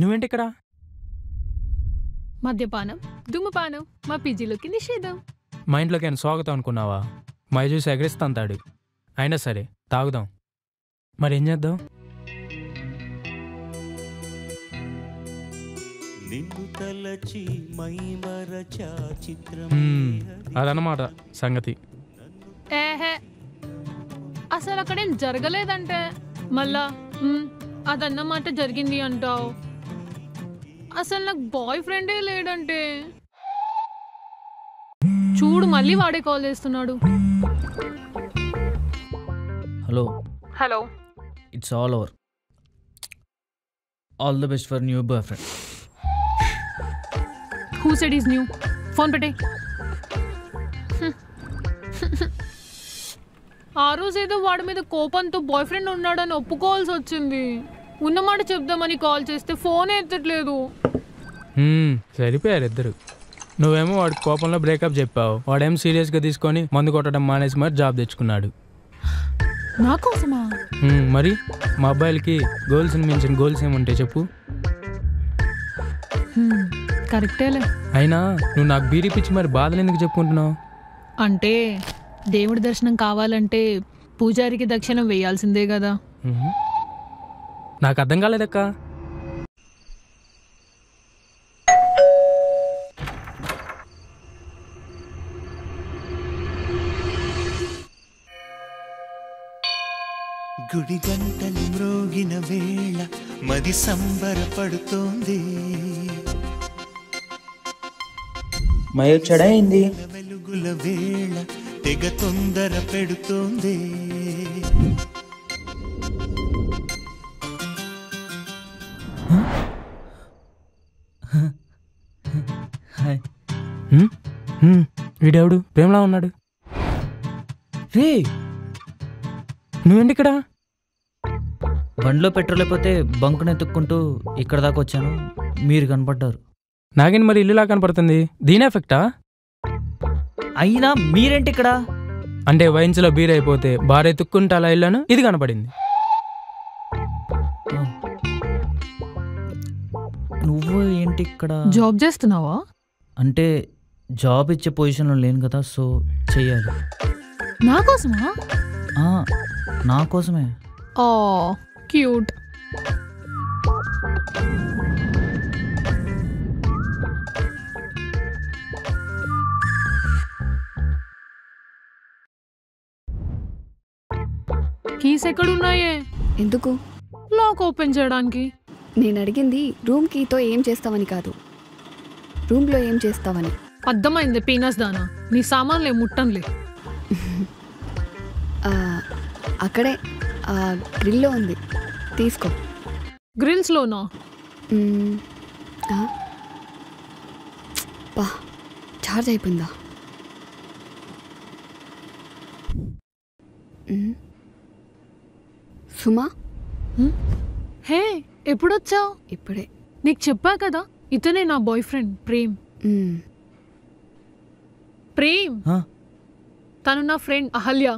నువ్వేంటి ఇక్కడ? మద్యపానం ధూమపానం మా పీజీలోకి నిషేధం. మా ఇంట్లోకి ఆయన స్వాగతం అనుకున్నావా? మై చూసి ఎగరిస్తాంతాడు. అయినా సరే తాగుదాం. మరి ఏం చేద్దాం? అదన్నమాట సంగతి. ఏహే అసలు అక్కడేం జరగలేదంటే మళ్ళా అదన్నమాట జరిగింది అంటావు. అసలు నాకు బాయ్ ఫ్రెండే లేడంటే. చూడు మళ్ళీ వాడే కాల్ చేస్తున్నాడు. Hello hello, it's all over. All the best for new boy friend. Who said is new? Phone పెట్టే. ఆ రోజు ఏదో వాడి మీద కోపంతో బాయ్ ఫ్రెండ్ ఉన్నాడని ఒప్పుకోవాల్సి వచ్చింది. ఉన్నమాట చెప్దామని కాల్ చేస్తే ఫోన్ ఎత్తట్లేదు. సరిపోయారు ఇద్దరు. నువ్వేమో వాడి కోపంలో బ్రేకప్ చెప్పావు, వాడేమో సీరియస్గా తీసుకొని మందు కొట్టడం మానేసి మరి జాబ్ తెచ్చుకున్నాడు. నా కోసమా? మరి మా అబ్బాయిలకి గోల్స్ని మించిన గోల్స్ ఏముంటాయి చెప్పు? కరెక్టేలే. అయినా నువ్వు నాకు బీడీ పిచ్చి మరి బాధలు ఎందుకు చెప్పుకుంటున్నావు? అంటే దేవుడి దర్శనం కావాలంటే పూజారికి దక్షిణం వేయాల్సిందే కదా. నాకు అర్థం కాలేదక్క. గుడి గంటలు మ్రోగిన వేళ మది సంబరపడుతోంది. మయొచ్చడైంది వెలుగుల వేళ తెగ తొందర పెడుతోంది. వీడెవడు ప్రేమలా ఉన్నాడు? రే నువ్వేంటి ఇక్కడ? బండిలో పెట్రోల్ అయిపోతే బంకును ఎత్తుక్కుంటూ ఇక్కడ దాకా వచ్చాను, మీరు కనపడ్డారు. నాకేంటి మరి ఇల్లులా కనపడుతుంది? దీని ఎఫెక్టా? అయినా మీరేంటి ఇక్కడ? అంటే వైన్స్లో బీర్ అయిపోతే బార్ ఎత్తుక్కుంటే అలా ఇల్లాను, ఇది కనపడింది. నువ్వు ఏంటి ఇక్కడ? జాబ్ చేస్తున్నావా? అంటే జాబ్ ఇచ్చే పొజిషన్లో లేను కదా, సో చెయ్యాలి. నా కోసమా? నా కోసమే. Oh cute. కీస్ ఎక్కడున్నాయే? ఎందుకు? లాక్ ఓపెన్ చేయడానికి. నేను అడిగింది రూమ్ కీతో ఏం చేస్తావని కాదు, రూమ్లో ఏం చేస్తావని. అర్థమైంది పీనస్ దానా, నీ సామాన్లే ముట్టంలే. అక్కడే గ్రిల్లో ఉంది, తీసుకో. గ్రిల్స్లోనా? బా ఛార్జ్ అయిపోయిందా? సుమా, హే ఎప్పుడొచ్చావు? ఇప్పుడే. నీకు చెప్పా కదా ఇతనే నా బాయ్ ఫ్రెండ్ ప్రేమ్. ప్రేమ్ తను నా friend Ahalya.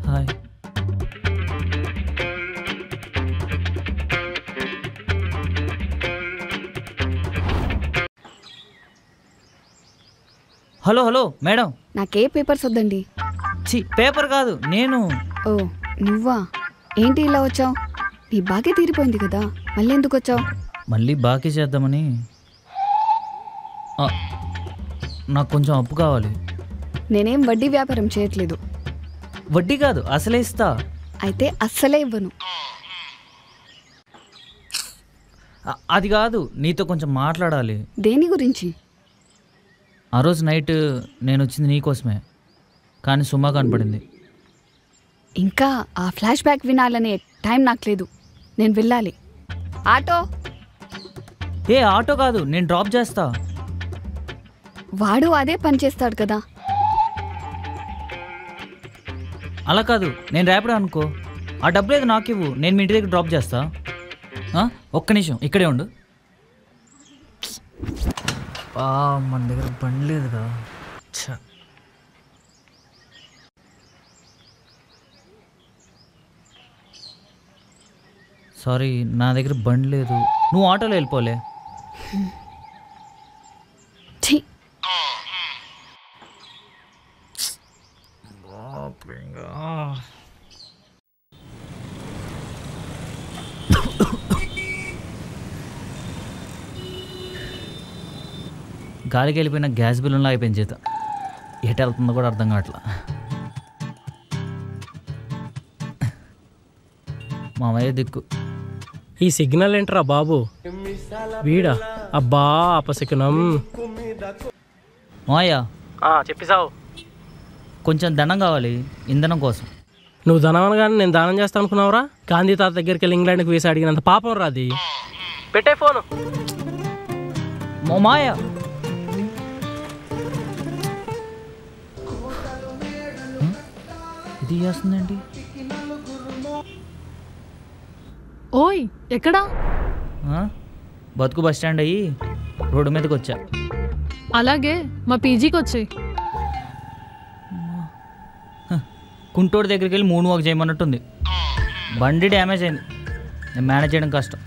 Hi. Hello hello madam. నాకే పేపర్స్ వద్దండి. పేపర్ కాదు, నేను. ఓ నువ్వా? ఏంటి ఇలా వచ్చావు? నీ బాకీ తీరిపోయింది కదా, మళ్ళీ ఎందుకు వచ్చావు? మళ్ళీ బాకీ చేద్దామని. నాకు కొంచెం అప్పు కావాలి. నేనేం వడ్డీ వ్యాపారం చేయట్లేదు. వడ్డీ కాదు, అసలే ఇస్తా. అయితే అస్సలే ఇవ్వను. అది కాదు, నీతో కొంచెం మాట్లాడాలి. దేని గురించి? ఆ రోజు నైట్ నేను వచ్చింది నీకోసమే, కానీ సుమా కనపడింది. ఇంకా ఆ ఫ్లాష్ బ్యాక్ వినాలనే టైం నాకు లేదు, నేను వెళ్ళాలి. ఆటో? ఆటో కాదు, నేను డ్రాప్ చేస్తా. వాడు అదే పని చేస్తాడు కదా. అలా కాదు, నేను రేపడే అనుకో. ఆ డబ్బులు ఏదో నాకు ఇవ్వు, నేను మీ ఇంటి దగ్గర డ్రాప్ చేస్తా. ఒక్క నిమిషం ఇక్కడే ఉండు. మన దగ్గర బండి లేదుగా. సారీ, నా దగ్గర బండి లేదు. నువ్వు ఆటోలో వెళ్ళిపోలే. ఛీ, గాలికి వెళ్ళిపోయిన గ్యాస్ బిల్లులా అయిపోయింది చేత. ఎటు వెళ్తుందో కూడా అర్థం కావట్లా. మామయ్య దిక్కు. ఈ సిగ్నల్ ఏంట్రా బాబు? వీడా? అబ్బా అపశకునం. మామయ్య చెప్పిసావు. కొంచెం ధనం కావాలి ఇంధనం కోసం. నువ్వు ధనం అనగానే నేను దానం చేస్తాను అనుకున్నావురా? గాంధీ తాత దగ్గరికి వెళ్ళి ఇంగ్లాండ్కి వీసా అడిగినంత పాపం రాది. పెట్టే ఫోను. మామయ్య ఇది చేస్తుందండి. ఓయ్ ఎక్కడా? బతుకు బస్ స్టాండ్ అయ్యి రోడ్డు మీదకి వచ్చా. అలాగే మా పీజీకి వచ్చాయి. కుంటోడు దగ్గరికి వెళ్ళి 3 వాక్ చేయమన్నట్టుంది. బండి డ్యామేజ్ అయింది, నేను మేనేజ్ చేయడం కష్టం.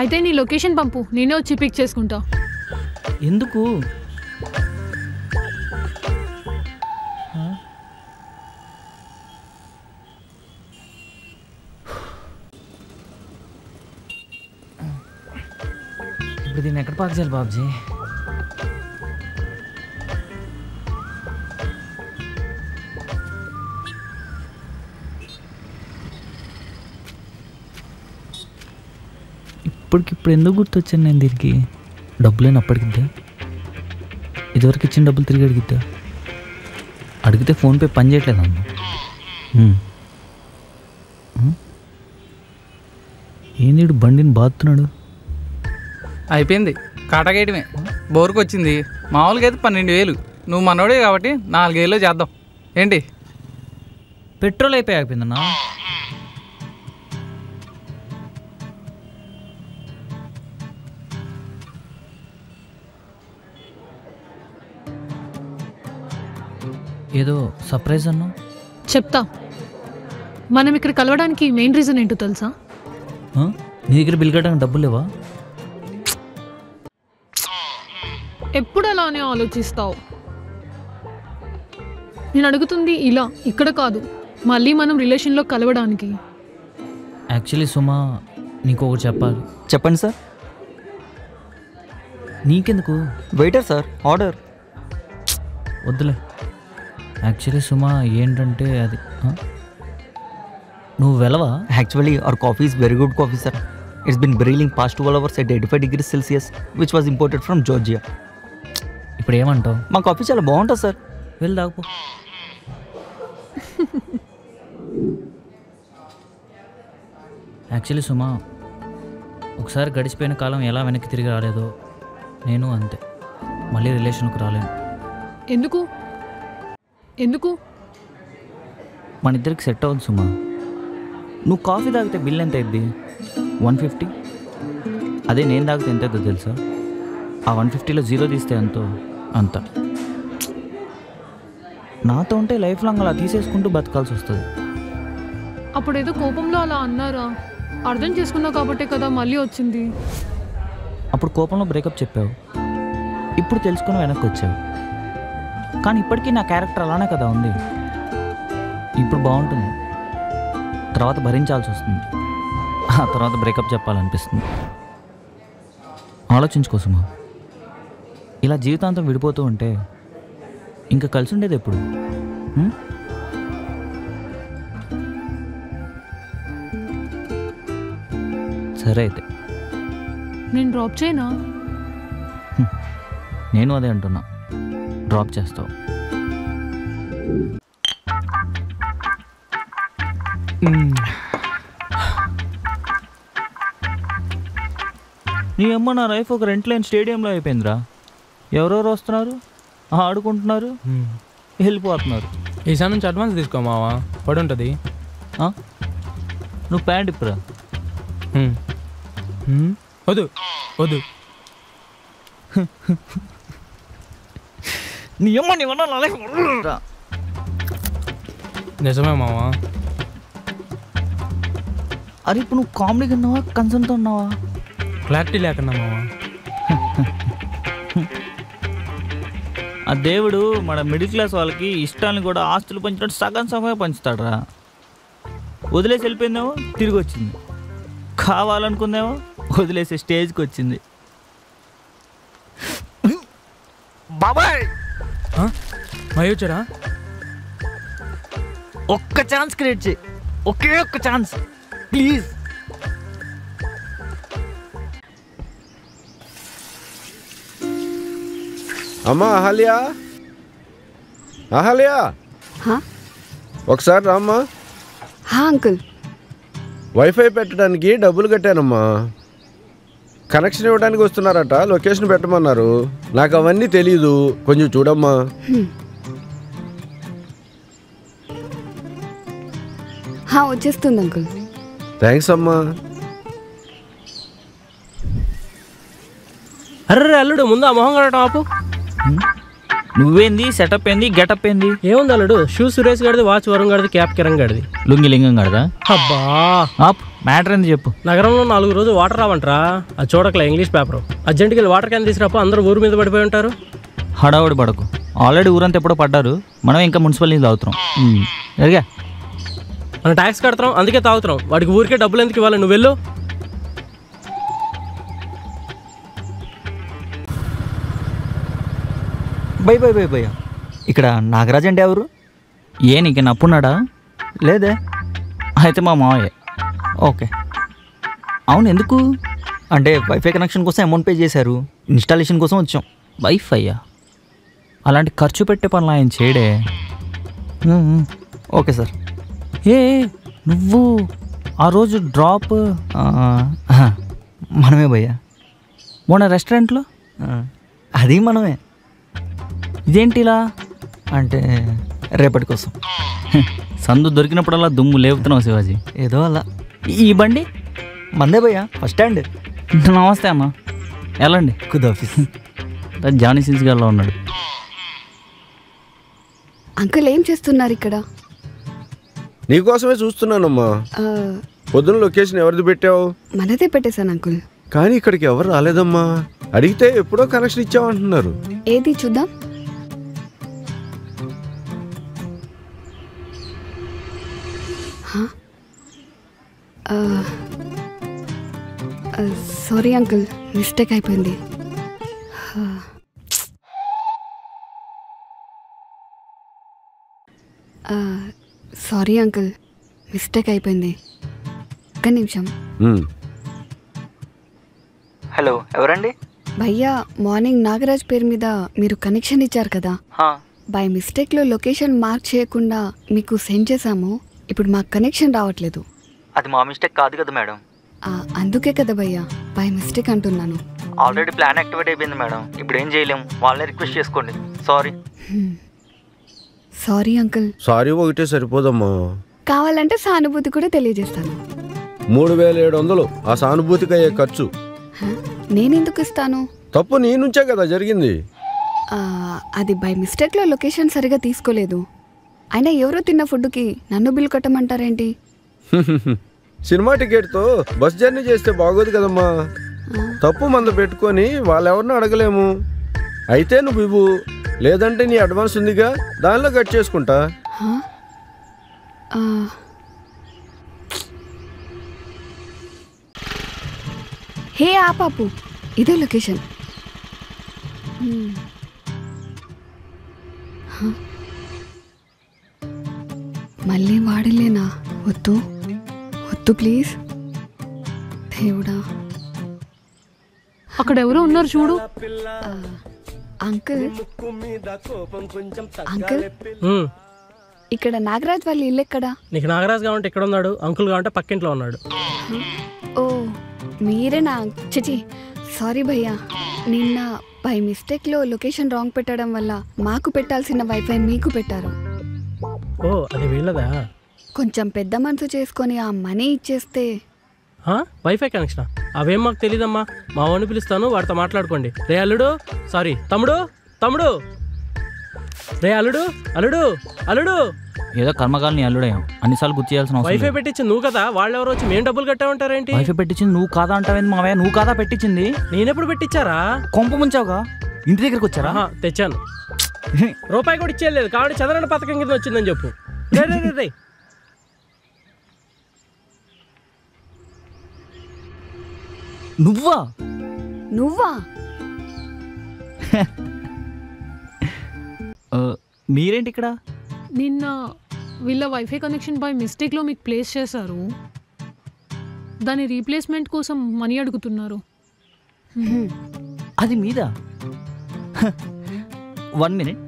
అయితే నీ లొకేషన్ పంపు, నేనే వచ్చి పిక్ చేసుకుంటా. ఎందుకు? ఇప్పుడు దీన్ని ఎక్కడ పార్క్ చేయాలి బాబుజీ? ఇప్పటికిప్పుడు ఎందుకు గుర్తొచ్చాను నేను దీనికి? డబ్బులేని అప్పటికిద్దా? ఇదివరకు ఇచ్చిన డబ్బులు తిరిగి అడిగిద్దా? అడిగితే ఫోన్పే పని చేయట్లేదు అన్న. ఏంది వీడు బండిని బాదుతున్నాడు? అయిపోయింది, కాటగేయటమే. బోరుకు వచ్చింది. మామూలుగా అయితే 12,000. నువ్వు మనోడే కాబట్టి 4,000 చేద్దాం ఏంటి? పెట్రోల్ అయిపోయిందన్నా. ఏదో సర్ప్రైజ్ అన్నా. చెప్తా. మనం ఇక్కడ కలవడానికి మెయిన్ రీజన్ ఏంటో తెలుసా? నీ దగ్గర బిల్ కట్టడానికి డబ్బులు లేవా? ఎప్పుడు అలానే ఆలోచిస్తావు? నేను అడుగుతుంది ఇలా, ఇక్కడ కాదు, మళ్ళీ మనం రిలేషన్లో కలవడానికి. యాక్చువల్లీ సుమా, నీకు ఒకటి చెప్పాలి. చెప్పండి సార్. నీకెందుకు? Waiter sir, order. వద్దులే. యాక్చువల్లీ సుమా ఏంటంటే అది, నువ్వు వెళ్ళవా? Actually, our coffee is very good coffee, sir. It's been boiling past 12 hours at 85 degrees Celsius, which was imported from Georgia. ఇప్పుడు ఏమంటావు? మా కాఫీ చాలా బాగుంటుంది సార్. వెళ్ళి తాగుపో. యాక్చువల్లీ సుమా, ఒకసారి గడిచిపోయిన కాలం ఎలా వెనక్కి తిరిగి రాలేదో నేను అంతే. మళ్ళీ రిలేషన్కి రాలేను. ఎందుకు? ఎందుకు? మన ఇద్దరికి సెట్ అవ్వదు సుమా. నువ్వు కాఫీ తాగితే బిల్ ఎంత అయింది? 150. అదే నేను తాగితే ఎంత అవుతుందో తెలుసా? ఆ 150లో 0 తీస్తే ఎంతో అంత. నాతో ఉంటే లైఫ్ లాంగ్ అలా తీసేసుకుంటూ బతకాల్సి వస్తుంది. అప్పుడేదో కోపంలో అలా అన్నారా? అర్థం చేసుకున్నావు కాబట్టే కదా మళ్ళీ వచ్చింది. అప్పుడు కోపంలో బ్రేకప్ చెప్పావు, ఇప్పుడు తెలుసుకుని వెనక్కి వచ్చావు. కానీ ఇప్పటికీ నా క్యారెక్టర్ అలానే కదా ఉంది. ఇప్పుడు బాగుంటుంది, తర్వాత భరించాల్సి వస్తుంది. ఆ తర్వాత బ్రేకప్ చెప్పాలనిపిస్తుంది. ఆలోచించుకోసమా, ఇలా జీవితాంతం విడిపోతూ ఉంటే ఇంకా కలిసి ఉండేది ఎప్పుడు? సరే అయితే నేను డ్రాప్ చేయనా? నేను అదే అంటున్నా, డ్రాప్ చేస్తావు. నీ అమ్మ, నా లైఫ్ ఒక రెంట్ లేని స్టేడియంలో అయిపోయిందిరా. ఎవరెవరు వస్తున్నారు, ఆడుకుంటున్నారు, వెళ్ళిపోతున్నారు. ఈసారి నుంచి అడ్వాన్స్ తీసుకోమావా, పడి ఉంటుంది. నువ్వు ప్యాంట్ ఇప్పురా. వద్దు వద్దు. నీ అమ్మ, నీ వల్ల నా లైఫ్. నిజమే మావా. అరే ఇప్పుడు నువ్వు కామెడీగా ఉన్నావా కన్సర్న్తో ఉన్నావా? క్లారిటీ లేకుండా మావా. ఆ దేవుడు మన మిడిల్ క్లాస్ వాళ్ళకి ఇష్టాన్ని కూడా ఆస్తులు పంచినట్టు సగం సగమే పంచుతాడురా. వదిలేసి వెళ్ళిపోయిందేమో తిరిగి వచ్చింది, కావాలనుకుందేమో వదిలేసే స్టేజ్కి వచ్చింది. బాబాయ్ మయూచరా ఒక్క ఛాన్స్ క్రియేట్ చేయి, ఒకే ఒక్క ఛాన్స్ ప్లీజ్. అమ్మా అహల్యా, అహల్యా ఒకసారి రామ్మా. అంకుల్ వైఫై పెట్టడానికి డబ్బులు కట్టానమ్మా. కనెక్షన్ ఇవ్వడానికి వస్తున్నారట, లొకేషన్ పెట్టమన్నారు. నాకు అవన్నీ తెలీదు, కొంచెం చూడమ్మా. వచ్చేస్తుంది అంకుల్. థ్యాంక్స్ అమ్మా. అర్రే అల్లుడు ముందు ఆ మొహం కడటం ఆపు. నువ్వేంది సెటప్ ఏంది గెటప్ ఏంది? ఏముంది అల్లుడు, షూ సురేష్ గడిది, వాచ్ వరుణ్ గడిది, క్యాప్ కిరణ్ గడిది, లుంగి లింగం గడదా? అబ్బా ఆప్ మ్యాటర్ ఏంది చెప్పు. నగరంలో 4 రోజులు వాటర్ రావంటరా. అది చూడకలే ఇంగ్లీష్ పేపర్. అర్జెంట్కి వెళ్ళి వాటర్ క్యాన్ తీసుకురాపో, అందరూ ఊరు మీద పడిపోయి ఉంటారు. హడావుడి పడకు, ఆల్రెడీ ఊరంతా ఎప్పుడో పడ్డారు, మనం ఇంకా మున్సిపల్ నీళ్ళు తాగుతున్నాం. ఎరిగా మనం ట్యాక్స్ కడతాం, అందుకే తాగుతున్నాం. వాడికి ఊరికే డబ్బులు ఎందుకు ఇవ్వాలి? నువ్వు వెళ్ళు. బై బై బై భయ్య, ఇక్కడ నాగరాజ్ అంటే ఎవరు? ఏ నీకు నప్పున్నాడా? లేదే. అయితే మా మావయ్య. ఓకే, అవును ఎందుకు? అంటే వైఫై కనెక్షన్ కోసం అమౌంట్ పే చేశారు, ఇన్స్టాలేషన్ కోసం వచ్చాం. వైఫైయా? అలాంటి ఖర్చు పెట్టే పనులు ఆయన చేయడే. Okay sir. ఏ నువ్వు ఆ రోజు డ్రాప్ మనమే భయ్యా, మొన్న రెస్టారెంట్లో అది మనమే. ఇదేంటి ఇలా అంటే రేపటి కోసం సందు దొరికినప్పుడల్లా దుమ్ము లేపుతున్నావు శివాజీ. ఏదో అలా. ఈ బండి మందే భయ్యా, ఫస్ట్ స్టాండ్. నమస్తే అన్న, వెళ్ళండి. ఆఫీస్ జానీ సిన్స్ గారిలో ఉన్నాడు. అంకుల్ ఏం చేస్తున్నారు ఇక్కడ? నీకోసమే చూస్తున్నానమ్మా. పొద్దున లొకేషన్ ఎవరిది పెట్టావు? మనదే పెట్టేశాను అంకుల్. కానీ ఇక్కడికి ఎవరు రాలేదమ్మా. అడిగితే ఎప్పుడో కనెక్షన్ ఇచ్చావంటున్నారు. ఏది చూద్దాం. సారీ అంకుల్, మిస్టేక్ అయిపోయింది. సారీ అంకుల్, మిస్టేక్ అయిపోయింది. ఒక్క నిమిషం. హలో, ఎవరండి? భయ్యా, మార్నింగ్ నాగరాజ్ పేరు మీద మీరు కనెక్షన్ ఇచ్చారు కదా, బై మిస్టేక్లో లొకేషన్ మార్క్ చేయకుండా మీకు సెండ్ చేశాము. ఇప్పుడు మాకు కనెక్షన్ రావట్లేదు. అది మా మిస్టేక్ కాదు కదా మేడం. అందుకే కదా భయ్యా బై మిస్టేక్ అంటున్నాను. ఆల్రెడీ ప్లాన్ యాక్టివేట్ అయిపోయింది మేడం, ఇప్పుడు ఏం చేయలేము. వాళ్ళని రిక్వెస్ట్ చేసుకోండి. సారీ. Sorry uncle. సారీ ఒకటే సరిపోదమ్మా, కావాలంటే సానుభూతి కూడా తెలియజేస్తాను. 3700 ఆ సానుభూతికి అయ్యే ఖర్చు. నేనెందుకు ఇస్తాను? తప్పు నీ నుంచే కదా జరిగింది. అది బై మిస్టేక్లో లొకేషన్ సరిగా తీసుకోలేదు. అయినా ఎవరో తిన్న ఫుడ్కి నన్ను బిల్ కట్టమంటారేంటి? సినిమా టికెట్తో బస్ జర్నీ చేస్తే బాగోదు కదమ్మా. తప్పు మంద పెట్టుకొని వాళ్ళెవరిని అడగలేము. అయితే నువ్వు ఇవ్వు, లేదంటే నీ అడ్వాన్స్ ఉందిగా దానిలో కట్ చేసుకుంటా. హే ఆపాపు, ఇదే లొకేషన్. మళ్ళీ వాడలేనా? వద్దు వద్దు ప్లీజ్ దేవుడా. అక్కడ ఎవరో ఉన్నారు చూడు. అంకుల్ అంకుల్, ఇక్కడ నాగరాజ్ వాళ్ళ ఇల్లు ఎక్కడా? నీకు నాగరాజ్ కావంటే ఇక్కడ ఉన్నాడు, అంకుల్ కావంటే పక్కింట్లో ఉన్నాడు. ఓ మీరేనా? చిచి సారీ భయ్యా, నిన్న బై మిస్టేక్లో లొకేషన్ రాంగ్ పెట్టడం వల్ల మాకు పెట్టాల్సిన వైఫై మీకు పెట్టారు. ఓ అది వీళ్ళదా? కొంచెం పెద్ద మనసు చేసుకొని ఆ మనీ ఇచ్చేస్తే. వైఫై కనెక్షన్ అవేం మాకు తెలీదమ్మా. మా వాడిని పిలుస్తాను, వాడితో మాట్లాడుకోండి. రే అల్లుడు, సారీ తమ్ముడు, తమ్ముడు, రే అల్లుడు, అల్లుడు, అల్లుడు, ఏదో కర్మకాలని అల్లుడేం అన్నిసార్లు గుర్తు చేయాల్సిన అవసరం వైఫై పెట్టించింది నువ్వు కదా, వాళ్ళు ఎవరు వచ్చి మేము డబ్బులు కట్టామంటారేంటి? వైఫై పెట్టించింది నువ్వు కాదా అంటావేంది మావయ్య? నువ్వు కాదా పెట్టించింది? నేనెప్పుడు పెట్టించారా? కొంప ముంచావుగా. ఇంటి దగ్గరికి వచ్చారా? తెచ్చాను. రూపాయి కూడా ఇచ్చేయలేదు కాబట్టి చంద్రన్న పథకం కింద వచ్చిందని చెప్పు. రే నువ్వా? మీరేంటి ఇక్కడ? నిన్న వీళ్ళ వైఫై కనెక్షన్ బై మిస్టేక్లో మీకు ప్లేస్ చేశారు. దాని రీప్లేస్మెంట్ కోసం మనీ అడుగుతున్నారు. అది మీద 1 minute.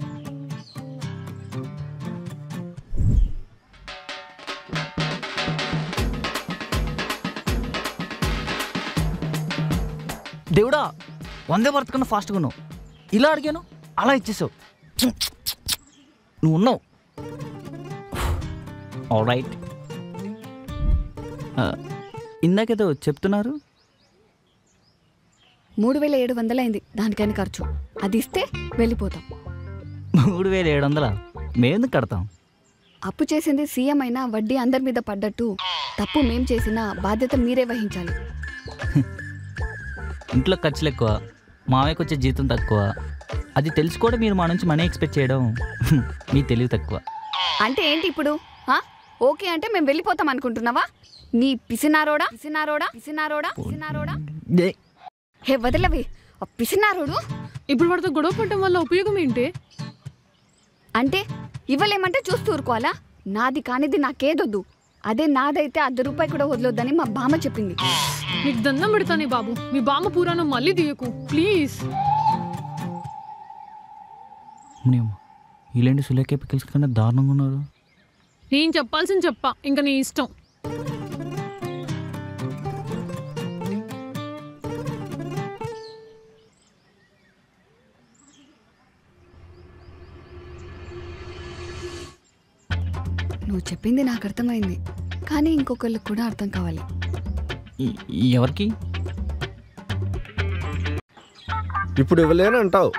దేవుడా, 100 భారత్ కన్నా ఫాస్ట్గా ఉన్నావు. ఇలా అడిగాను అలా ఇచ్చేసావు. నువ్వు ఉన్నావు. All right. ఇందాకేదో చెప్తున్నారు. 3700 అయింది దానికైనా ఖర్చు. అది ఇస్తే వెళ్ళిపోతాం. 3700 మేము కడతాం. అప్పు చేసింది సీఎం అయినా వడ్డీ అందరి మీద పడ్డట్టు తప్పు మేం చేసిన బాధ్యత మీరే వహించాలి. ఇంట్లో ఖర్చులు ఎక్కువ, మామయ్యకు వచ్చే జీతం తక్కువ. అది తెలుసుకోవడం మీరు మా నుంచి మనీ ఎక్స్పెక్ట్ చేయడం మీ తెలివి తక్కువ. అంటే ఏంటి ఇప్పుడు? ఓకే అంటే మేము వెళ్ళిపోతాం అనుకుంటున్నావా? నీ పిసినారోడా పిసినారోడా పిసినారోడా పిసినారోడా హే వదలవి. పిసినారోడు ఇప్పుడు వాడితో గొడవ పడటం వల్ల ఉపయోగం ఏంటి? అంటే ఇవ్వలేమంటే చూస్తూ ఊరుకోవాలా? నాది కానిది నాకేదొద్దు. అదే నాదైతే 1 రూపాయి కూడా వదలొద్దని మా బామ్మ చెప్పింది. నీకు దండం పెడతానే బాబు, మీ బామ్మ పురాణం మళ్ళీ తీయకు ప్లీజ్. ఇలాంటి సులేఖ పిక్కల్స్ కన్నా దారుణంగా ఉన్నారు. నేను చెప్పాల్సింది చెప్పా, ఇంకా నీ ఇష్టం. నువ్వు చెప్పింది నాకు అర్థమైంది, కానీ ఇంకొకళ్ళకి కూడా అర్థం కావాలి. ఎవరికి? ఇప్పుడు ఇవ్వలేనంటావు,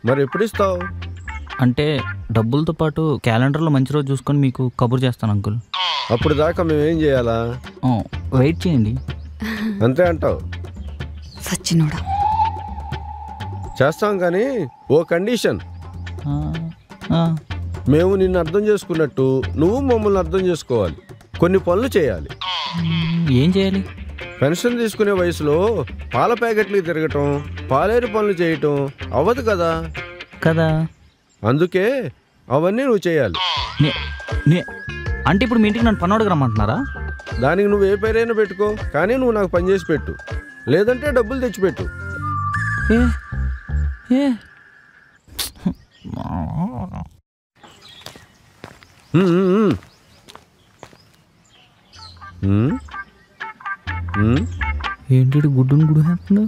మరి ఎప్పుడు ఇస్తావు? అంటే డబ్బులతో పాటు క్యాలెండర్లో మంచి రోజు చూసుకొని మీకు కబుర్ చేస్తాను అంకుల్. అప్పుడు దాకా మేమేం చేయాలా? వెయిట్ చేయండి. అంతే అంటావు? సచ్చినోడా. చేస్తాం, కానీ ఓ కండిషన్. మేము నిన్ను అర్థం చేసుకున్నట్టు నువ్వు మమ్మల్ని అర్థం చేసుకోవాలి. కొన్ని పనులు చేయాలి. ఏం చేయాలి? పెన్షన్ తీసుకునే వయసులో పాల ప్యాకెట్లకి తిరగటం, పాలేరు పనులు చేయటం అవ్వదు కదా. అందుకే అవన్నీ నువ్వు చేయాలి. అంటే ఇప్పుడు మీ ఇంటికి నన్ను పనోడికి రమ్మంటున్నారా? దానికి నువ్వు ఏ పేరైనా పెట్టుకో, కానీ నువ్వు నాకు పని చేసి పెట్టు, లేదంటే డబ్బులు తెచ్చిపెట్టు. ఏంటి గుడ్డును గుడి వేస్తున్నా?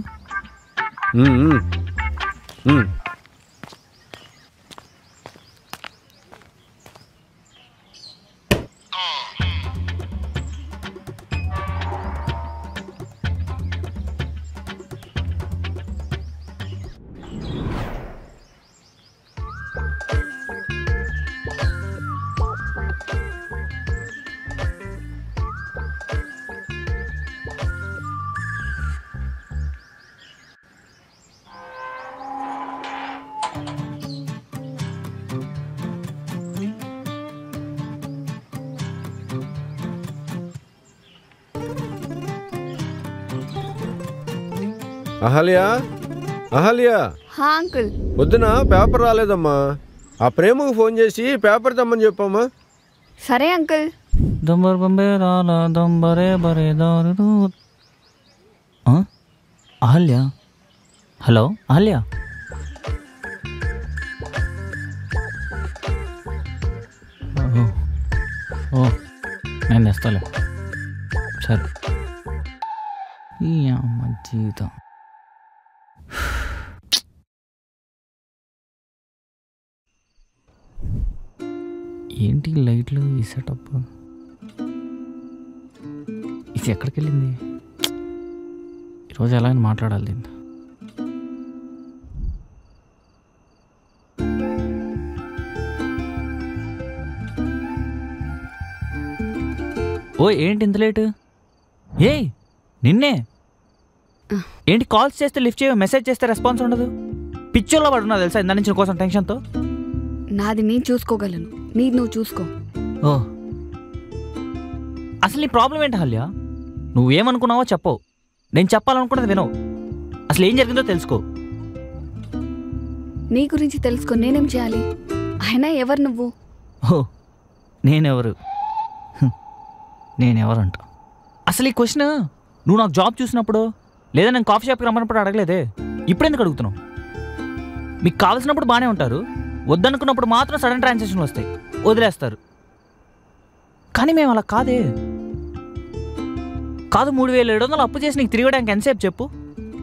అహల్యా, అహల్యా. అంకుల్, పొద్దున పేపర్ రాలేదమ్మా. ఆ ప్రేమకు ఫోన్ చేసి పేపర్ తెమ్మని చెప్పమ్మా. సరే అంకుల్. దంబర్ బంబే రాలా దంబరే బరే దారు. అహల్య, హలో అహల్య. నేను తెస్తాలే. సరే. ఈ అమ్మ జీవితం. ఏంటి లైట్లు, ఈ సెటప్, ఇది ఎక్కడికి వెళ్ళింది? ఈరోజు ఎలా అని మాట్లాడాలి దీన్ని. ఓ ఏంటి ఇంత లేటు? ఏయ్ నిన్నే ఏంటి కాల్స్ చేస్తే లిఫ్ట్ చేయవు, మెసేజ్ చేస్తే రెస్పాన్స్ ఉండదు. పిచ్చోళ్ళ పడున్నా తెలుసా ఇందా నుంచి కోసం టెన్షన్తో. నాది నేను చూసుకోగలను, నీది నువ్వు చూసుకో. ఓ అసలు నీ ప్రాబ్లం ఏంటి హల్య? నువ్వేమనుకున్నావో చెప్పవు, నేను చెప్పాలనుకున్నది వినవు. అసలు ఏం జరిగిందో తెలుసుకో. నీ గురించి తెలుసుకో, నేనేం చేయాలి? అయినా ఎవరు నువ్వు? ఓ నేనెవరు? నేనెవరంట? అసలు ఈ క్వశ్చన్ నువ్వు నాకు జాబ్ చూసినప్పుడు లేదా నేను కాఫీ షాప్కి రమ్మన్నప్పుడు అడగలేదే, ఇప్పుడెందుకు అడుగుతున్నావు? మీకు కావాల్సినప్పుడు బాగానే ఉంటారు, వద్దనుకున్నప్పుడు మాత్రం సడన్ ట్రాన్సాక్షన్లు వస్తాయి, వదిలేస్తారు. కానీ మేము అలా కాదే. కాదు 3700 అప్పు చేసి నీకు తిరగడానికి ఎంతసేపు చెప్పు?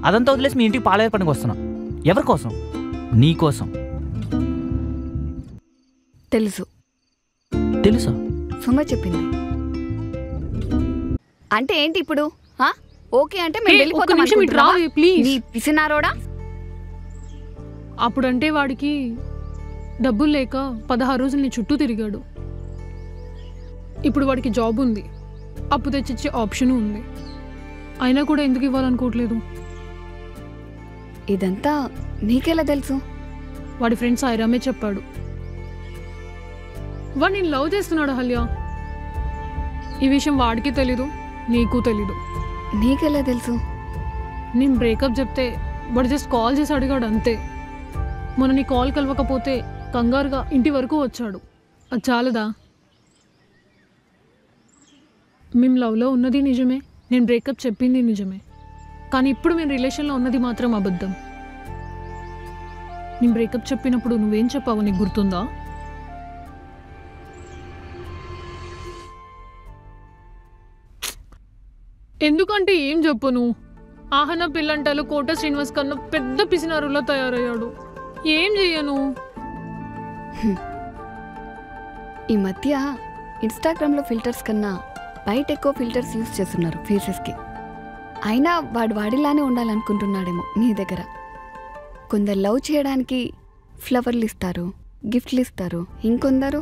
అదంతా వదిలేసి మీ ఇంటికి పాలేరు పనికి వస్తున్నా. ఎవరి కోసం? నీ కోసం. తెలుసు. తెలుసా? సుమ చెప్పింది. అంటే ఏంటి ఇప్పుడు? ఓకే అంటే మేము వెళ్ళిపోతాం అనుకుంటున్నావా? నీ పిసినారోడా? అప్పుడంటే వాడికి డబ్బులు లేక 16 రోజులు నీ చుట్టూ తిరిగాడు. ఇప్పుడు వాడికి జాబ్ ఉంది, అప్పు తెచ్చిచ్చే ఆప్షన్ ఉంది. అయినా కూడా ఎందుకు ఇవ్వాలనుకోవట్లేదు? ఇదంతా నీకెలా తెలుసు? వాడి ఫ్రెండ్ సాయిరామే చెప్పాడు. వాడు నేను లవ్ చేస్తున్నాడు హల్య. ఈ విషయం వాడికి తెలీదు, నీకు తెలీదు. నీకెలా తెలుసు? నేను బ్రేకప్ చెప్తే వాడు జస్ట్ కాల్ చేసి అడిగాడు అంతే. మొన్న నీ కాల్ కలవకపోతే కంగారుగా ఇంటి వరకు వచ్చాడు. అది చాలదా? మేము లవ్లో ఉన్నది నిజమే, నేను బ్రేకప్ చెప్పింది నిజమే. కానీ ఇప్పుడు మేము రిలేషన్లో ఉన్నది మాత్రం అబద్ధం. నేను బ్రేకప్ చెప్పినప్పుడు నువ్వేం చెప్పావు నీకు గుర్తుందా? ఎందుకంటే ఏం చెప్పను, ఆహన పిల్లంటలు కోట శ్రీనివాస్ కన్నా పెద్ద పిసినారులో తయారయ్యాడు. ఏం చెయ్యను? ఈ మధ్య ఇన్స్టాగ్రామ్లో ఫిల్టర్స్ కన్నా బయట ఎక్కువ ఫిల్టర్స్ యూజ్ చేస్తున్నారు ఫేసెస్కి. అయినా వాడిలానే ఉండాలనుకుంటున్నాడేమో నీ దగ్గర. కొందరు లవ్ చేయడానికి ఫ్లవర్లు ఇస్తారు, గిఫ్ట్లు ఇస్తారు, ఇంకొందరు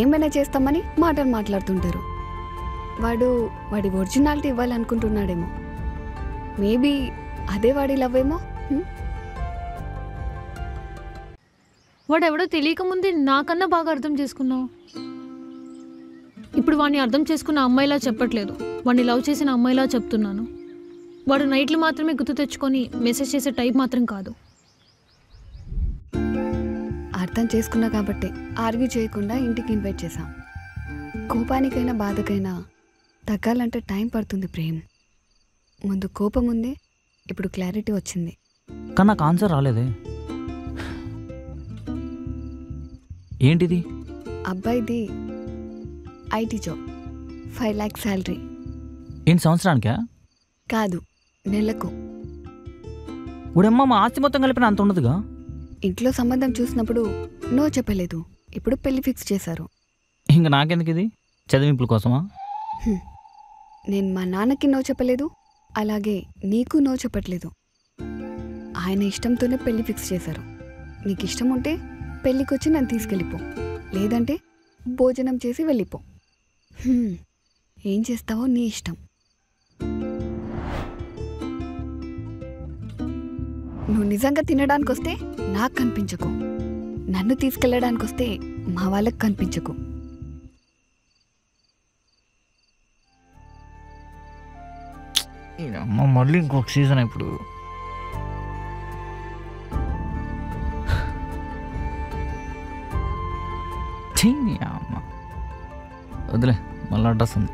ఏమైనా చేస్తామని మాటలు మాట్లాడుతుంటారు. వాడి ఒరిజినాలిటీ ఇవ్వాలనుకుంటున్నాడేమో. మేబీ అదే వాడి లవ్ ఏమో. వాడెవడో తెలియకముందే నాకన్నా బాగా అర్థం చేసుకున్నావు. ఇప్పుడు వాడిని అర్థం చేసుకున్న అమ్మాయిలా చెప్పట్లేదు, వాడిని లవ్ చేసిన అమ్మాయిలా చెప్తున్నాను. వాడు నైట్లు మాత్రమే గుర్తు తెచ్చుకొని మెసేజ్ చేసే టైప్ మాత్రం కాదు. అర్థం చేసుకున్నా కాబట్టి ఆర్గ్యూ చేయకుండా ఇంటికి ఇన్వైట్ చేశాం. కోపానికైనా బాధకైనా తగ్గాలంటే టైం పడుతుంది ప్రేమ్. ముందు కోపం ఉంది, ఇప్పుడు క్లారిటీ వచ్చింది. కానీ నాకు ఆన్సర్ రాలేదే. ఏంటిది? అబ్బాయిది ఐటీ జాబ్, 5 lakhs శాలరీ. ఏంటి సంవత్సరానికా? కాదు, నెలకు. ఇప్పుడమ్మా మా ఆస్తి మొత్తం కలిపిన అంత ఉండదుగా. ఇంట్లో సంబంధం చూసినప్పుడు నో చెప్పలేదు, ఇప్పుడు పెళ్లి ఫిక్స్ చేశారు. ఇంకా నాకెందుకు ఇది? చదివింపుల కోసమా? నేను మా నాన్నకి నో చెప్పలేదు, అలాగే నీకు నో చెప్పట్లేదు. ఆయన ఇష్టంతోనే పెళ్లి ఫిక్స్ చేశారు. నీకు ఇష్టం ఉంటే పెళ్ళికి వచ్చి నన్ను తీసుకెళ్ళిపో, లేదంటే భోజనం చేసి వెళ్ళిపో. ఏం చేస్తావో నీ ఇష్టం. నువ్వు నిజంగా తినడానికి వస్తే నాకు కనిపించకు, నన్ను తీసుకెళ్ళడానికి వస్తే మా వాళ్ళకి కనిపించకు. అమ్మ మళ్ళీ ఇంకొక సీజన్ ఇప్పుడు. అమ్మ వదిలే, మళ్ళీ అడ్రస్ ఉంది.